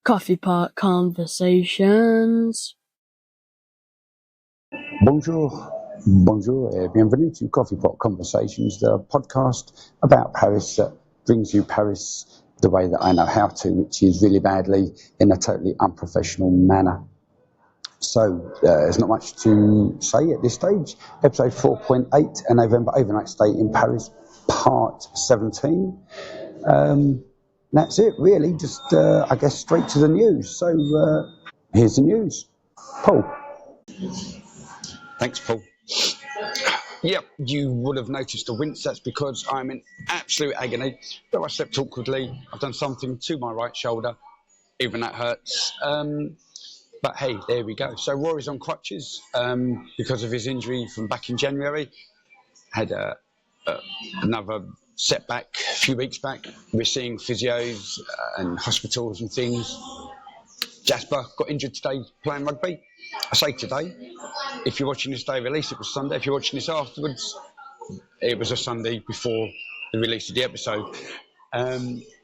Coffee Pot Conversations. Bonjour et bienvenue to Coffee Pot Conversations, the podcast about Paris that brings you Paris the way that I know how to, which is really badly in a totally unprofessional manner. So there's not much to say at this stage. Episode 4.8, a November overnight stay in Paris, part 17. That's it, really. Just, I guess, straight to the news. So here's the news. Paul. Thanks, Paul. Yep, you would have noticed a wince. That's because I'm in absolute agony. Though I slept awkwardly, I've done something to my right shoulder. Even that hurts. But hey, there we go. So Rory's on crutches because of his injury from back in January. Had another setback a few weeks back. We're seeing physios and hospitals and things. Jasper got injured today playing rugby. I say today. If you're watching this day release, it was Sunday. If you're watching this afterwards, it was a Sunday before the release of the episode.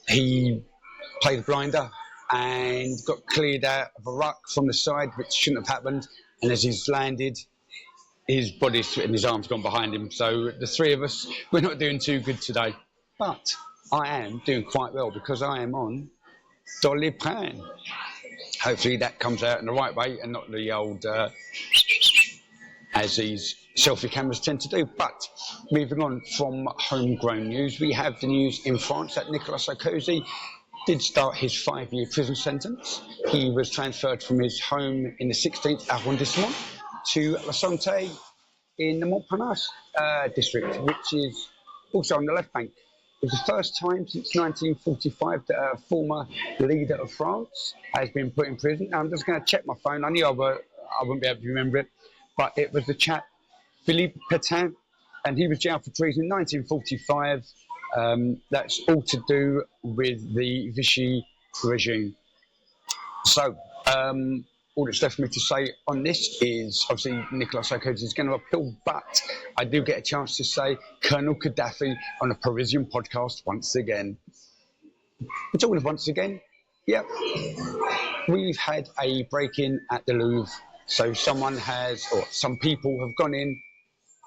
He played a blinder and got cleared out of a ruck from the side, which shouldn't have happened. And as he's landed, his body's and his arm's gone behind him. So the three of us, we're not doing too good today. But I am doing quite well because I am on Doliprane. Hopefully that comes out in the right way and not the old, as these selfie cameras tend to do. But moving on from homegrown news, we have the news in France that Nicolas Sarkozy did start his 5-year prison sentence. He was transferred from his home in the 16th arrondissement to La Santé in the Montparnasse district, which is also on the left bank. It was the first time since 1945 that a former leader of France has been put in prison. Now, I'm just going to check my phone. I knew I wouldn't be able to remember it, but it was the chap Philippe Pétain, and he was jailed for treason in 1945. That's all to do with the Vichy regime. So, all that's left for me to say on this is, obviously, Nicolas Sarkozy is going to appeal, but I do get a chance to say Colonel Gaddafi on a Parisian podcast once again. It's always once again. Yep. We've had a break-in at the Louvre. So some people have gone in,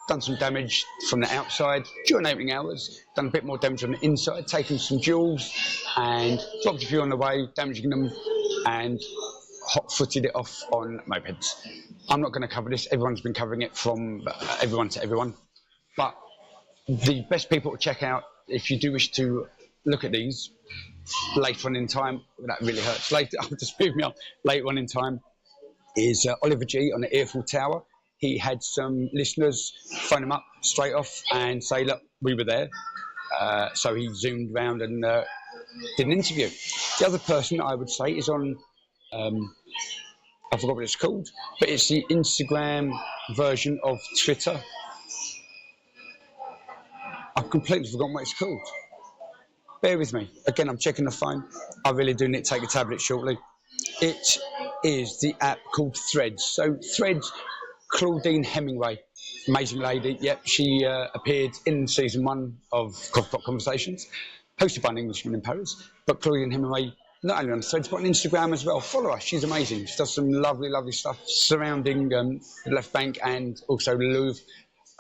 done some damage from the outside during opening hours, done a bit more damage on the inside, taken some jewels and dropped a few on the way, damaging them and hot-footed it off on mopeds. I'm not going to cover this. Everyone's been covering it from everyone to everyone. But the best people to check out, if you do wish to look at these later on in time, that really hurts. Later, I'll just move me up. Later on in time is Oliver G on the Eiffel Tower. He had some listeners phone him up straight off and say, look, we were there. So he zoomed around and did an interview. The other person I would say is on, I forgot what it's called, but it's the Instagram version of Twitter. I've completely forgotten what it's called. Bear with me. Again, I'm checking the phone. I really do need to take a tablet shortly. It is the app called Threads. So Threads, Claudine Hemingway, amazing lady. Yep, she appeared in season 1 of Coffee Pot Conversations, hosted by an Englishman in Paris. But Claudine Hemingway, not only on Threads, but on Instagram as well. Follow her. She's amazing. She does some lovely, lovely stuff surrounding the left bank and also the Louvre.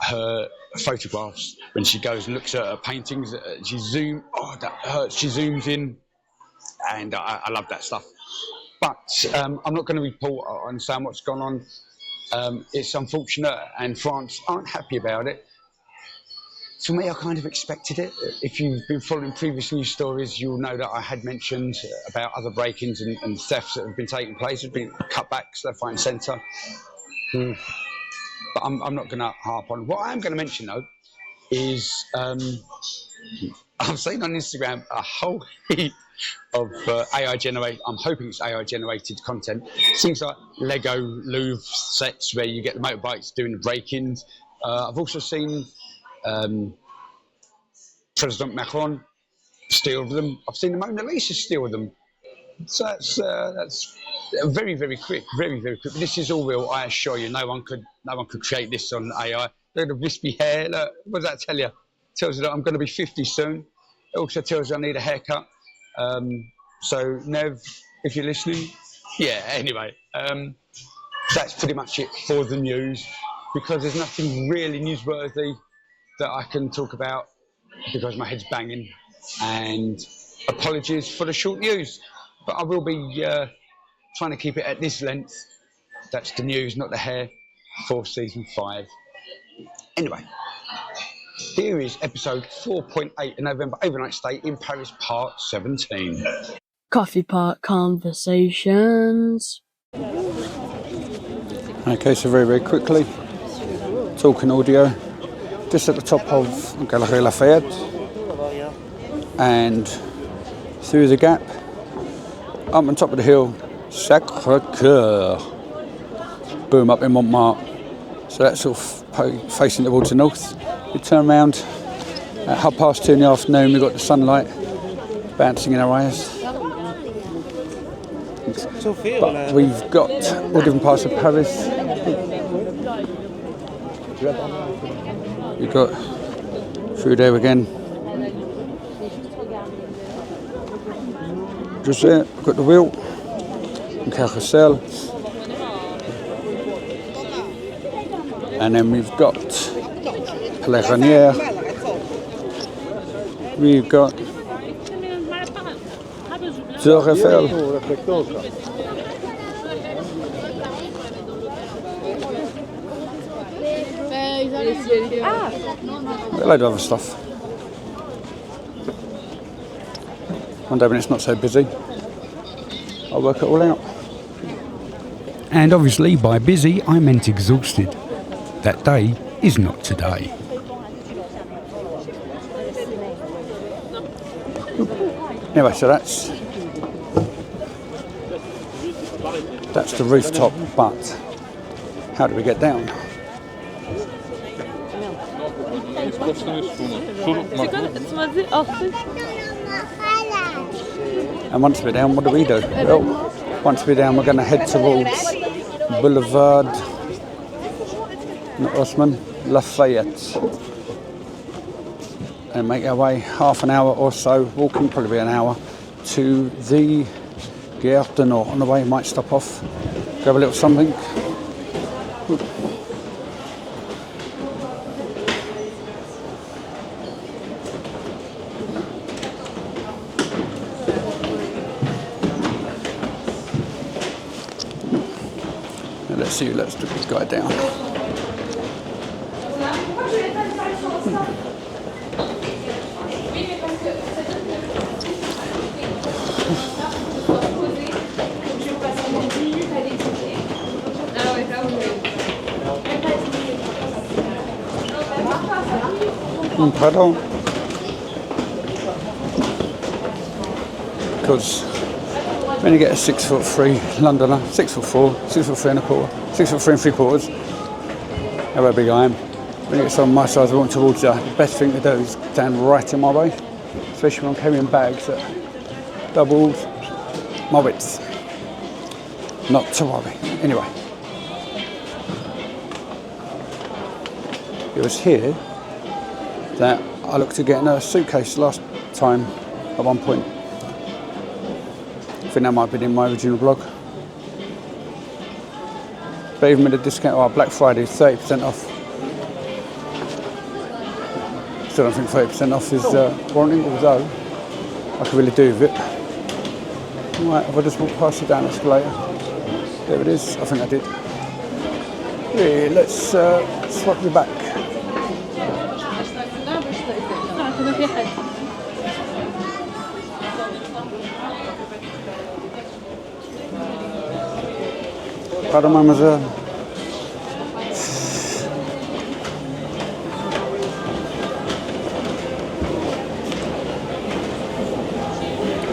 Her photographs, when she goes and looks at her paintings, that hurts. She zooms in, and I love that stuff. But I'm not going to report on saying what's gone on. It's unfortunate, and France aren't happy about it. For me, I kind of expected it. If you've been following previous news stories, you'll know that I had mentioned about other break-ins and thefts that have been taking place. There's been cutbacks left, right, and centre. But I'm not going to harp on. What I am going to mention, though, is I've seen on Instagram a whole heap of AI-generated, I'm hoping it's AI-generated content. Things like Lego Louvre sets where you get the motorbikes doing the break-ins. I've also seen President Macron steal them. I've seen the Mona Lisa steal them. So that's very, very quick, very, very quick. But this is all real, I assure you. No one could create this on AI. Look at the wispy hair. Look, what does that tell you? It tells you that I'm going to be 50 soon. It also tells you I need a haircut. So Nev, if you're listening. Yeah, anyway, that's pretty much it for the news, because there's nothing really newsworthy that I can talk about because my head's banging. And apologies for the short news, but I will be trying to keep it at this length. That's the news, not the hair, for season 5. Anyway, here is episode 4.8 in November Overnight Stay in Paris, part 17. Coffee Pot Conversations. Okay, so very, very quickly, talking audio, just at the top of Galerie Lafayette, and through the gap, up on top of the hill, Sacré-Cœur, boom, up in Montmartre. So that's all facing towards the north. We turn around at 2:30 in the afternoon, we've got the sunlight bouncing in our eyes. But we've got all different parts of Paris. We've got through there again. Just there, we've got the wheel, and Carrousel. And then we've got Palais Garnier. We've got Tour Eiffel. A load of other stuff. One day when it's not so busy, I'll work it all out. And obviously by busy I meant exhausted. That day is not today. Anyway, so that's the rooftop, but how do we get down? And once we're down, what do we do? Well, once we're down, we're going to head towards Boulevard Osman Lafayette and make our way half an hour or so, walking probably an hour, to the Gare du Nord. On the way, might stop off, grab a little something. Let's see, let's do this guy down. Pardon? Because when you get a 6'3" Londoner, 6'4", 6'3" and a quarter, 6'3 and 3/4, how big I am. When you get someone my size walking towards you, the best thing to do is stand right in my way, especially when I'm carrying bags that doubled my width. Not to worry. Anyway, it was here that I looked at getting a suitcase last time at one point. I think that might have been in my original blog. But even with a discount, Black Friday, 30% off. Still don't think 30% off is warranting, although I could really do with it. Right, have I just walked past the down escalator? There it is, I think I did. Yeah, let's swap you back. Pardon, mademoiselle.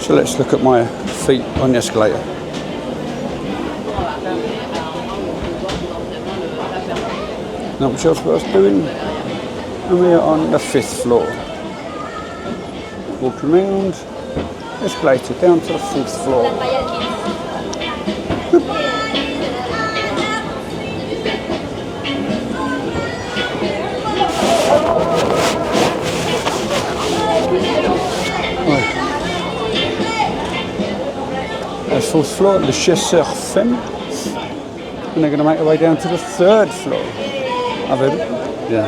So let's look at my feet on the escalator. Not much else what I was doing. And we are on the 5th floor. Walking around, escalator down to the 4th floor. fourth floor, Le Chasseur Femme. And they're going to make their way down to the third floor. Ah, baby? Yeah.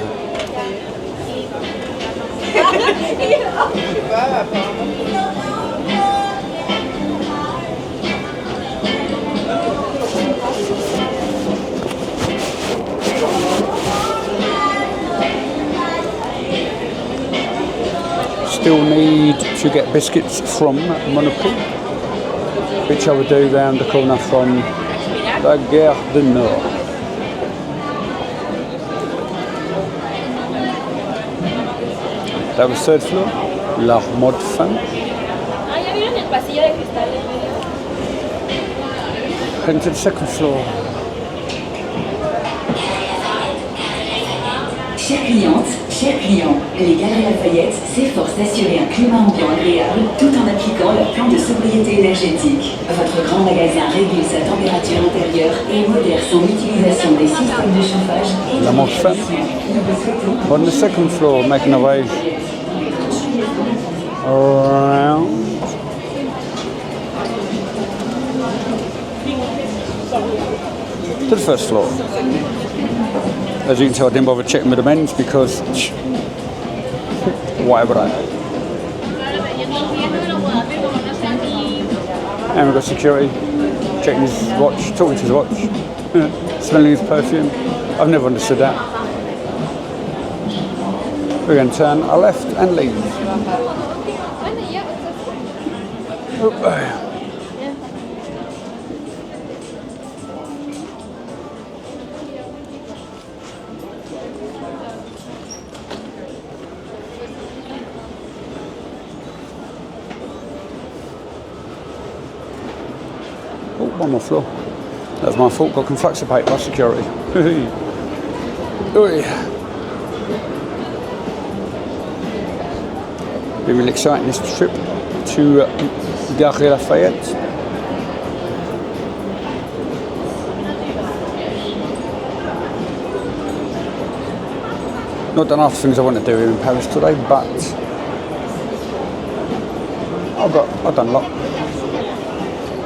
Still need to get biscuits from Monoprix, which I will do round the corner from la Gare du Nord. That was third floor, La Mode Femme. Heading to the second floor. Chère cliente, cher client, les Galeries Lafayette s'efforcent d'assurer un climat ambiant agréable tout en appliquant leur plan de sobriété énergétique. Votre grand magasin régule sa température intérieure et modère son utilisation des systèmes de chauffage et La Mode Femme. On the second floor, making our way around. To the first floor. As you can tell, I didn't bother checking with the men's because why would I? And we've got security checking his watch, talking to his watch, smelling his perfume. I've never understood that. We're going to turn our left and leave. Oh. One more floor. That's my fault. Got conflaxipate by security. Been really exciting this trip to Gare Lafayette. Not done half the things I want to do here in Paris today, but I've done a lot.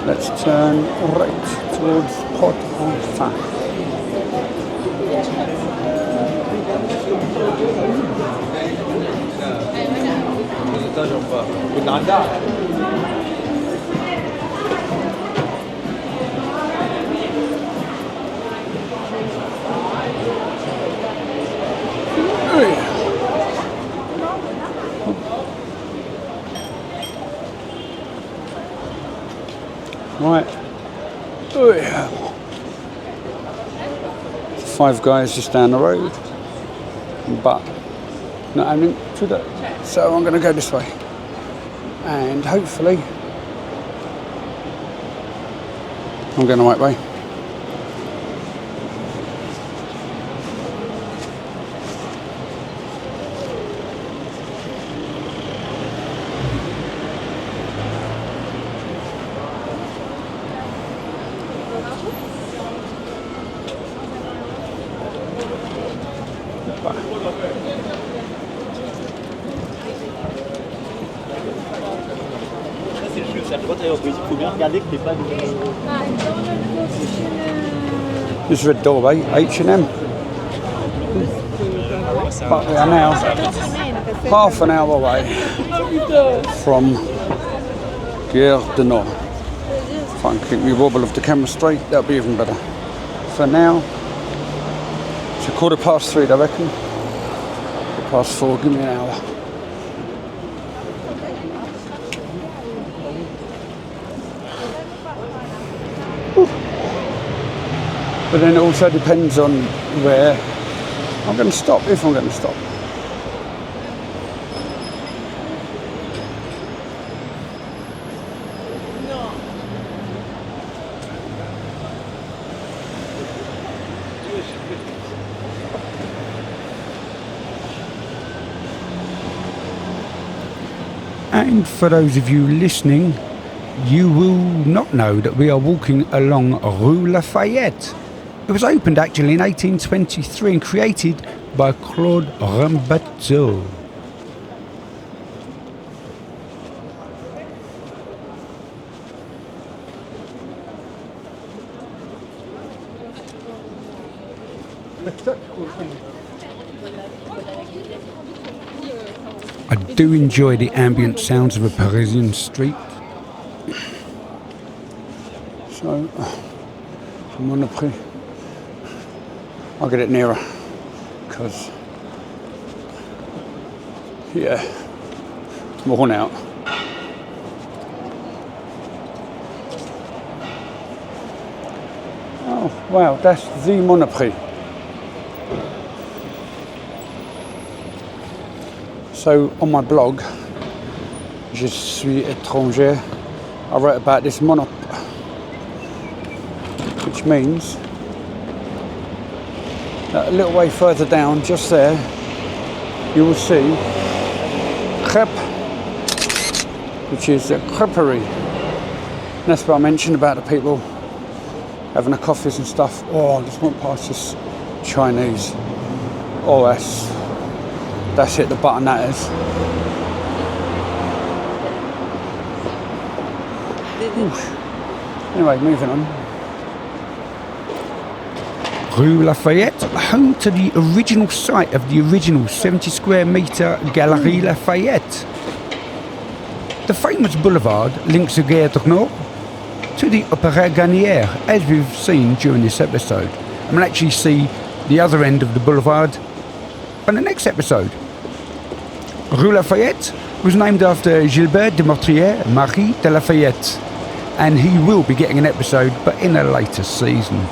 Let's turn right towards Port-au-Fin. Right. Oh yeah. Five Guys just down the road, but not having to do. So I'm going to go this way, and hopefully I'm going the right way. This red doorway, H&M. But we are now half an hour away from Gare du Nord. If I can keep me wobble of the camera straight, that'll be even better. For now, it's 3:15, I reckon. 4:15, give me an hour. But then it also depends on where I'm going to stop, if I'm going to stop. And for those of you listening, you will not know that we are walking along Rue Lafayette. It was opened actually in 1823 and created by Claude Rambateau. I do enjoy the ambient sounds of a Parisian street. So, Monoprix. I'll get it nearer, because, yeah, it's worn out. Oh, wow, that's the Monoprix. So, on my blog, Je suis étranger, I wrote about this Monop, which means that a little way further down, just there, you will see crêpe, which is a creperie. And that's what I mentioned about the people having the coffees and stuff. Oh, I just went past this Chinese. Oh, that's hit the button, that is. Oof. Anyway, moving on. Rue Lafayette, home to the original site of the original 70 square metre Galerie Lafayette. The famous boulevard links the Gare du Nord to the Opéra Garnier, as we've seen during this episode. And we'll actually see the other end of the boulevard on the next episode. Rue Lafayette was named after Gilbert de Montreal Marie de Lafayette, and he will be getting an episode, but in a later season.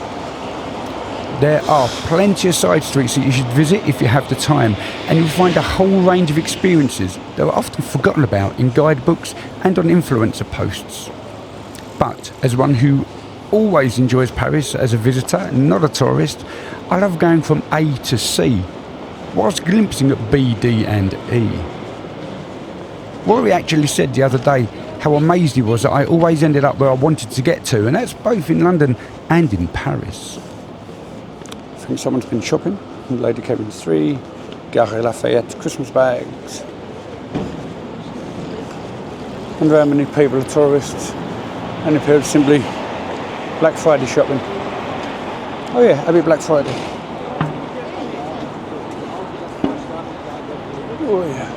There are plenty of side streets that you should visit if you have the time, and you'll find a whole range of experiences that are often forgotten about in guidebooks and on influencer posts. But as one who always enjoys Paris as a visitor, not a tourist, I love going from A to C, whilst glimpsing at B, D and E. Rory actually said the other day how amazed he was that I always ended up where I wanted to get to, and that's both in London and in Paris. I think someone's been shopping in Lady Cabin 3, Gare Lafayette, Christmas bags. I wonder how many people are tourists and people simply Black Friday shopping. Oh yeah, happy Black Friday. Oh yeah.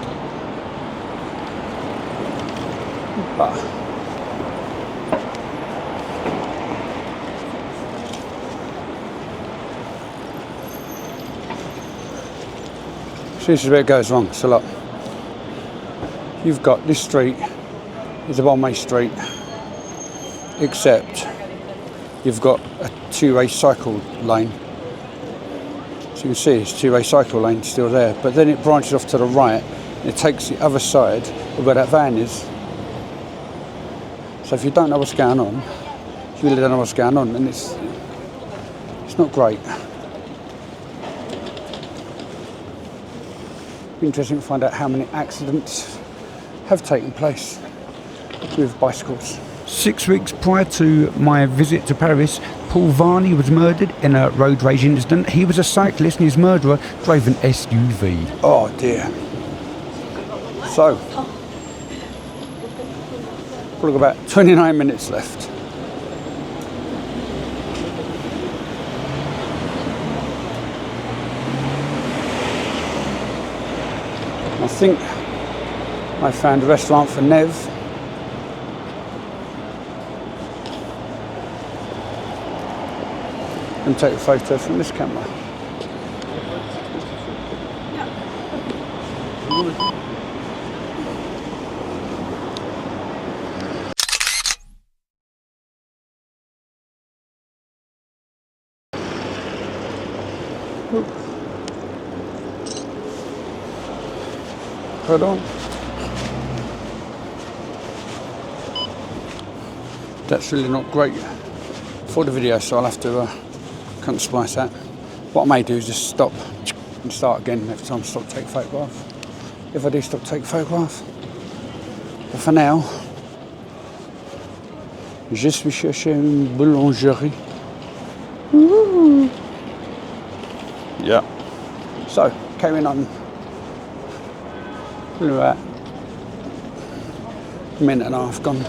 So this is where it goes wrong. So look, you've got this street is a one-way street, except you've got a two-way cycle lane. So you can see it's two-way cycle lane still there, but then it branches off to the right and it takes the other side of where that van is. So if you don't know what's going on, you really don't know what's going on, and it's not great. Be interesting to find out how many accidents have taken place with bicycles. 6 weeks prior to my visit to Paris, Paul Varney was murdered in a road rage incident. He was a cyclist and his murderer drove an SUV. Oh dear. So, we've got about 29 minutes left. I think I found a restaurant for Nev. And take a photo from this camera. Pardon. That's really not great for the video, so I'll have to can't splice that. What I may do is just stop and start again every time I stop to take a photograph. If I do stop to take a photograph. But for now, je suis chercher une boulangerie. Woo. Yeah. So, carrying on. Look at that. A minute and a half gone.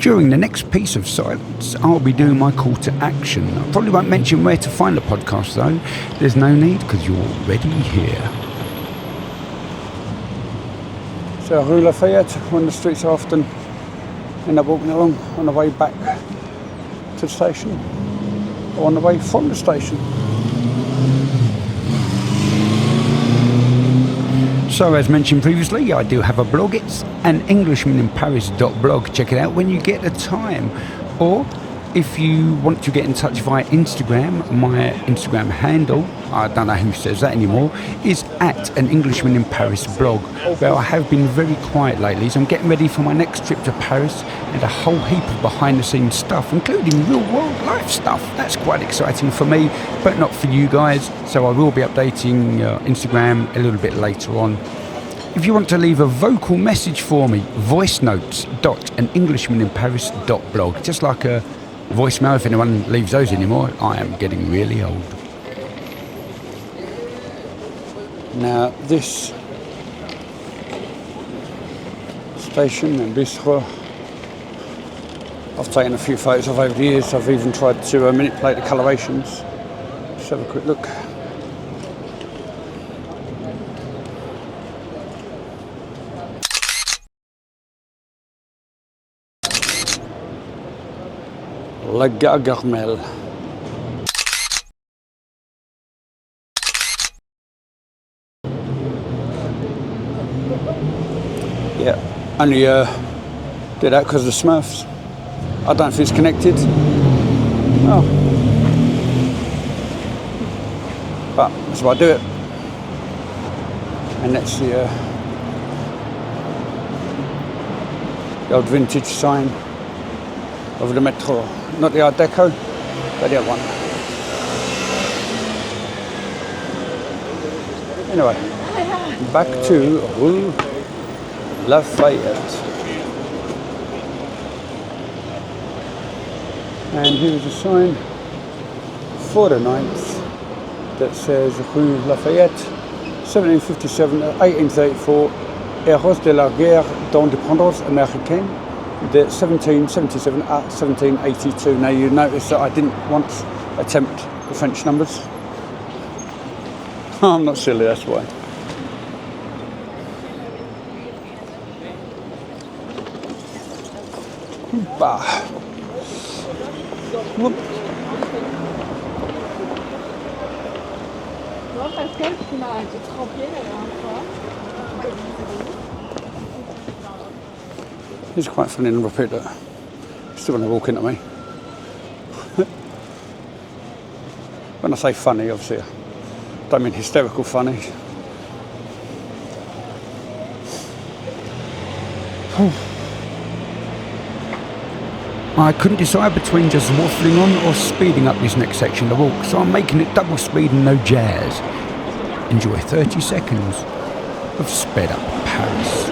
During the next piece of silence, I'll be doing my call to action. I probably won't mention where to find the podcast though. There's no need because you're already here. So Rue Lafayette, one of the streets I often end up walking along on the way back to the station or on the way from the station. So as mentioned previously, I do have a blog. It's an Englishmaninparis.blog. Check it out when you get the time. Or if you want to get in touch via Instagram, my Instagram handle, I don't know who says that anymore, is at an Englishman in Paris blog. Well, I have been very quiet lately, so I'm getting ready for my next trip to Paris and a whole heap of behind the scenes stuff, including real world life stuff. That's quite exciting for me, but not for you guys. So I will be updating Instagram a little bit later on. If you want to leave a vocal message for me, voicenotes.anenglishmaninparis.blog. Just like a voicemail, if anyone leaves those anymore. I am getting really old. Now this station and bistro, I've taken a few photos of over the years. I've even tried to manipulate the colorations. Let's have a quick look. La Gargamel. Yeah, only did that because of the Smurfs. I don't know if it's connected. Oh. But that's why I do it. And that's the old vintage sign of the metro. Not the Art Deco, but the other one. Anyway, back to Rue Lafayette. And here's a sign for the 9th that says Rue Lafayette, 1757 1834, Héros de la guerre d'indépendance américaine de 1777 at 1782. Now you notice that I didn't once attempt the French numbers. I'm not silly, that's why. Bah. Whoop. Pascal qui m'a trempé la dernière fois. It's quite funny to repeat that. Still want to walk into me. When I say funny, obviously, I don't mean hysterical funny. I couldn't decide between just waffling on or speeding up this next section of the walk, so I'm making it double speed and no jazz. Enjoy 30 seconds of sped up Paris.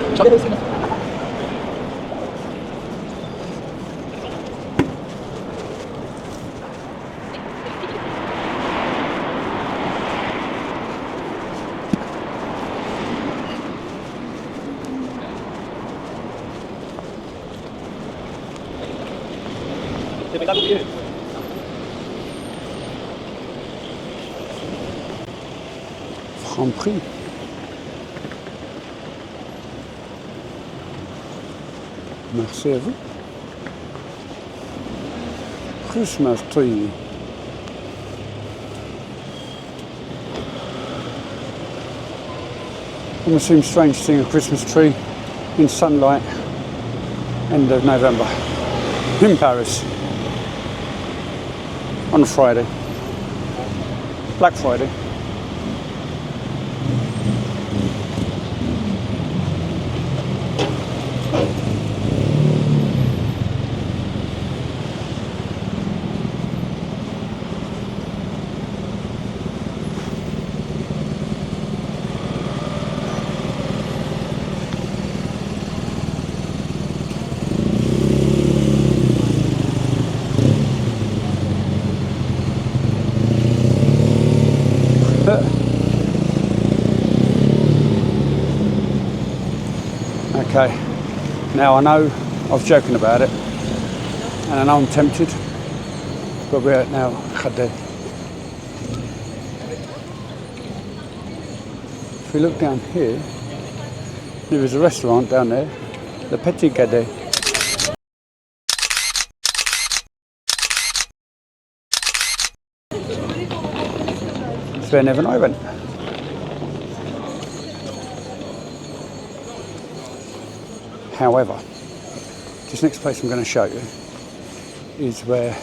Franprix. Merci à vous. Christmas tree. It almost seems strange seeing a Christmas tree in sunlight end of November in Paris on a Friday, Black Friday. Okay, now I know I was joking about it, And I know I'm tempted, but we're at now Khadeh. If we look down here, there is a restaurant down there, the Petit Khadeh. It's where Nev and I went. However, this next place I'm going to show you is where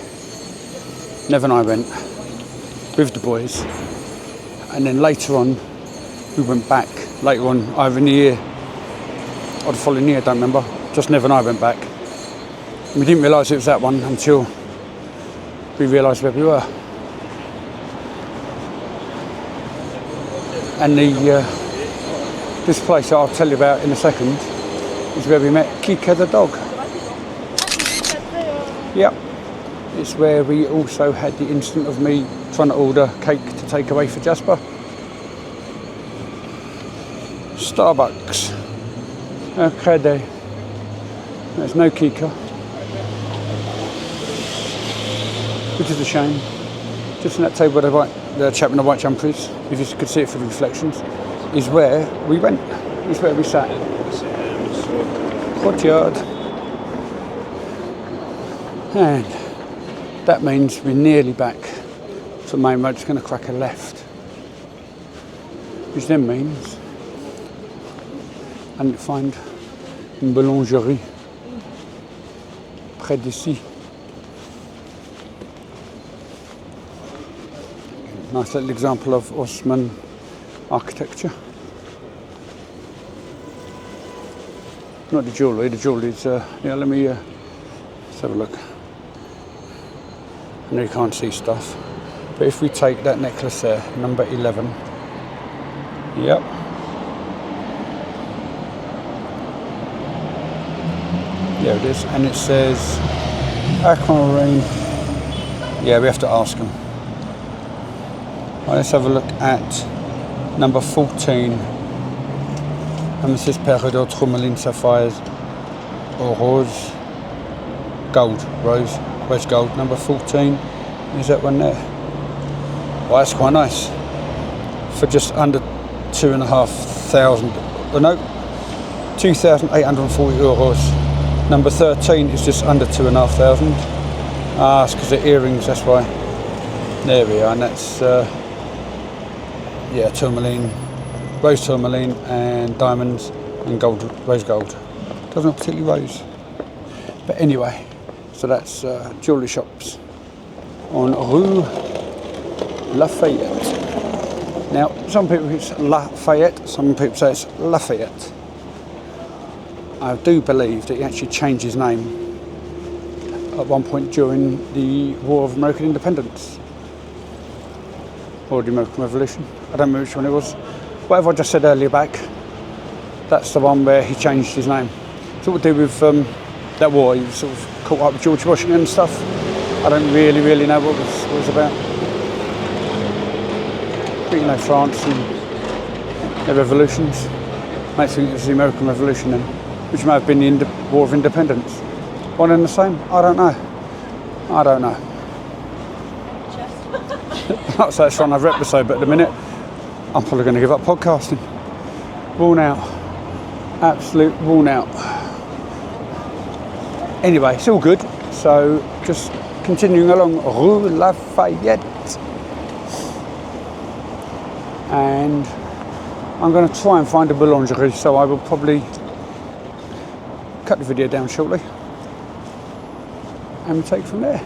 Nev and I went with the boys, and then later on we went back later on either in the year or the following year, I don't remember. Just Nev and I went back. We didn't realise it was that one until we realised where we were. And this place that I'll tell you about in a second is where we met Kika the dog. Yep. It's where we also had the incident of me trying to order cake to take away for Jasper. Starbucks. Khadeh. There's no Kika. Which is a shame. Just in that table where the chap in the white jumper is, if you could see it through the reflections, is where we went. Is where we sat. Courtyard. And that means we're nearly back to the main road. Just going to crack a left. Which then means I need to find une boulangerie près d'ici. Nice little example of Ottoman architecture. Not the jewellery's, let me let's have a look. I know you can't see stuff, but if we take that necklace there, number 11, yep. There it is, and it says aquamarine. Yeah, we have to ask them. Right, let's have a look at number 14. Amethyst, peridot, tourmaline, sapphires, or rose gold, rose gold. Number 14 is that one there. Well, that's quite nice for just under 2,500. No, 2,840 euros. Number 13 is just under 2,500. Ah, it's because of earrings, that's why. There we are, and that's tourmaline, rose tourmaline, and diamonds and gold, rose gold. Doesn't look particularly rose, but anyway. So that's jewellery shops on Rue Lafayette. Now, some people it's Lafayette, some people say it's Lafayette. I do believe that he actually changed his name at one point during the War of American Independence. Or the American Revolution. I don't remember which one it was. Whatever I just said earlier back, that's the one where he changed his name. So what to do with that war, he was sort of caught up with George Washington and stuff. I don't really know what it was about. But you know, France and their revolutions. Makes me think it was the American Revolution then, which may have been the War of Independence. One and the same? I don't know. Not so it's fun, I've episode, but at the minute, I'm probably going to give up podcasting. Worn out. Absolute worn out. Anyway, it's all good. So, just continuing along Rue Lafayette. And I'm going to try and find a boulangerie, so I will probably cut the video down shortly. And we'll take from there.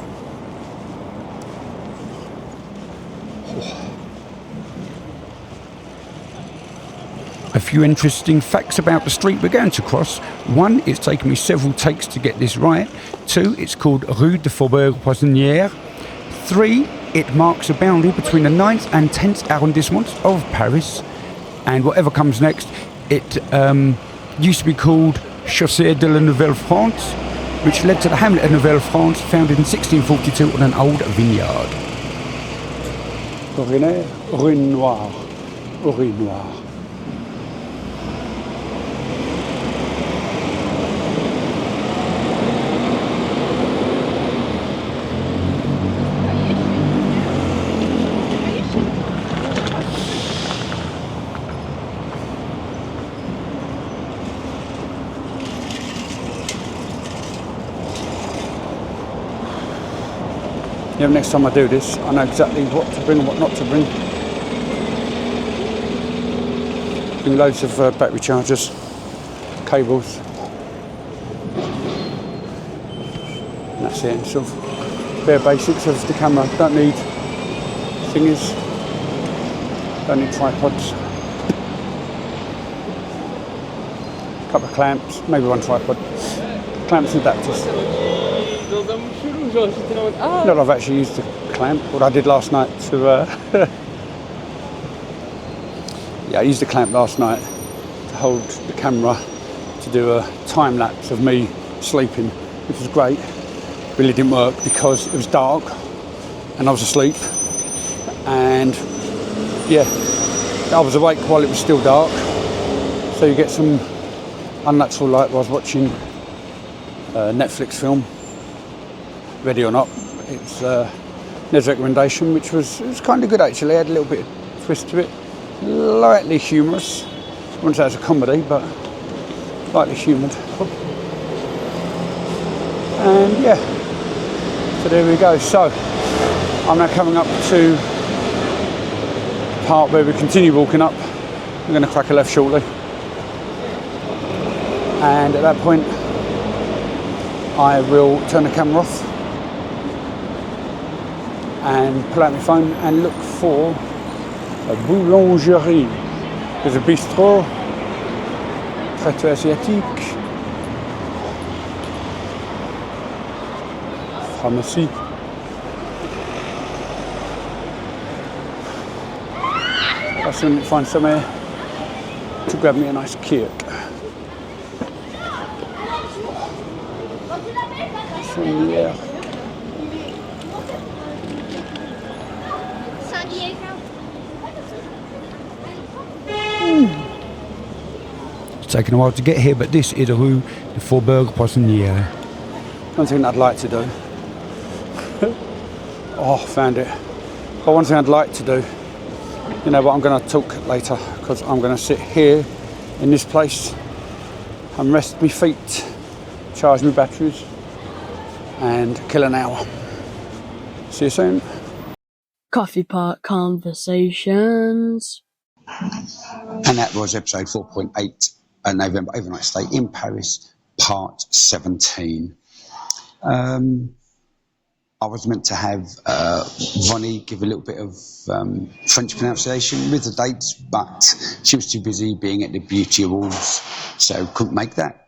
A few interesting facts about the street we're going to cross. One, it's taken me several takes to get this right. Two, it's called Rue de Faubourg Poissonnière. Three, it marks a boundary between the 9th and 10th arrondissements of Paris. And whatever comes next, it used to be called Chaussée de la Nouvelle-France, which led to the hamlet of Nouvelle-France, founded in 1642 on an old vineyard. Urine Noire. Yeah, next time I do this, I know exactly what to bring and what not to bring. Bring loads of battery chargers, cables. And that's it. Sort of bare basics of the camera. Don't need thingies. Don't need tripods. A couple of clamps, maybe one tripod. Clamps and adapters. Not I've actually used the clamp. What I did last night to yeah, I used the clamp last night to hold the camera to do a time lapse of me sleeping, which was great. Really didn't work because it was dark and I was asleep, and yeah, I was awake while it was still dark, so you get some unnatural light while I was watching a Netflix film, Ready or Not. It's Ned's recommendation, which was kind of good actually. It had a little bit of twist to it, lightly humorous. I wouldn't say it's a comedy, but lightly humoured. And yeah, so there we go. So I'm now coming up to the part where we continue walking up. I'm going to crack a left shortly, and at that point I will turn the camera off and pull out my phone and look for a boulangerie. There's a bistro, traiteur asiatique, pharmacy. I soon find somewhere to grab me a nice cake. Yeah. It's taken a while to get here, but this is a Rue de Faubourg Poissonnière. One thing I'd like to do. Oh, found it. But one thing I'd like to do, you know what, I'm going to talk later, because I'm going to sit here in this place and rest my feet, charge my batteries, and kill an hour. See you soon. Coffee Pot Conversations. And that was episode 4.8, November Overnight Stay in Paris, part 17. I was meant to have Vonnie give a little bit of French pronunciation with the dates, but she was too busy being at the Beauty Awards, so couldn't make that.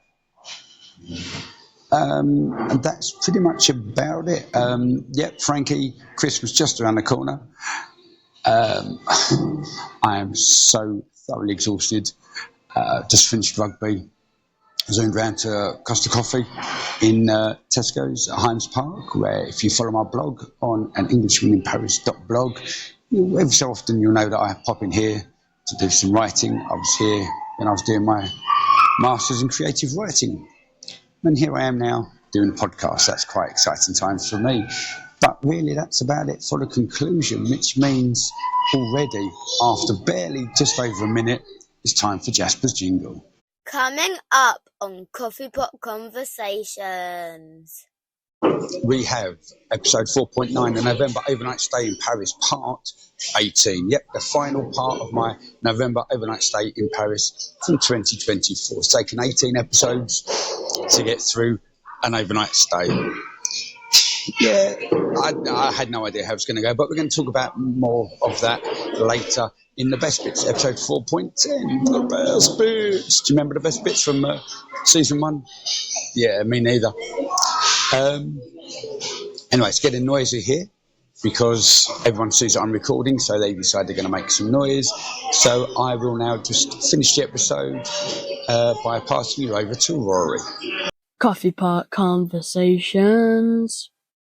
And that's pretty much about it. Yep, Frankie, Christmas just around the corner. I am so thoroughly exhausted. Just finished rugby. Zoomed round to Costa Coffee in Tesco's at Hymes Park, where if you follow my blog on an EnglishmanInParis.blog, every so often you'll know that I pop in here to do some writing. I was here when I was doing my Masters in Creative Writing. And here I am now doing a podcast. That's quite exciting times for me. But really, that's about it for the conclusion, which means already, after barely just over a minute, it's time for Jasper's jingle. Coming up on Coffee Pot Conversations. We have episode 4.9, the November Overnight Stay in Paris, part 18. Yep, the final part of my November Overnight Stay in Paris from 2024. It's taken 18 episodes to get through an overnight stay. Yeah, I had no idea how it was going to go, but we're going to talk about more of that later in the best bits, episode 4.10, the best bits. Do you remember the best bits from season 1? Yeah, me neither. Anyway, it's getting noisy here because everyone sees that I'm recording, so they decide they're going to make some noise. So I will now just finish the episode by passing you over to Rory. Coffee Pot Conversations.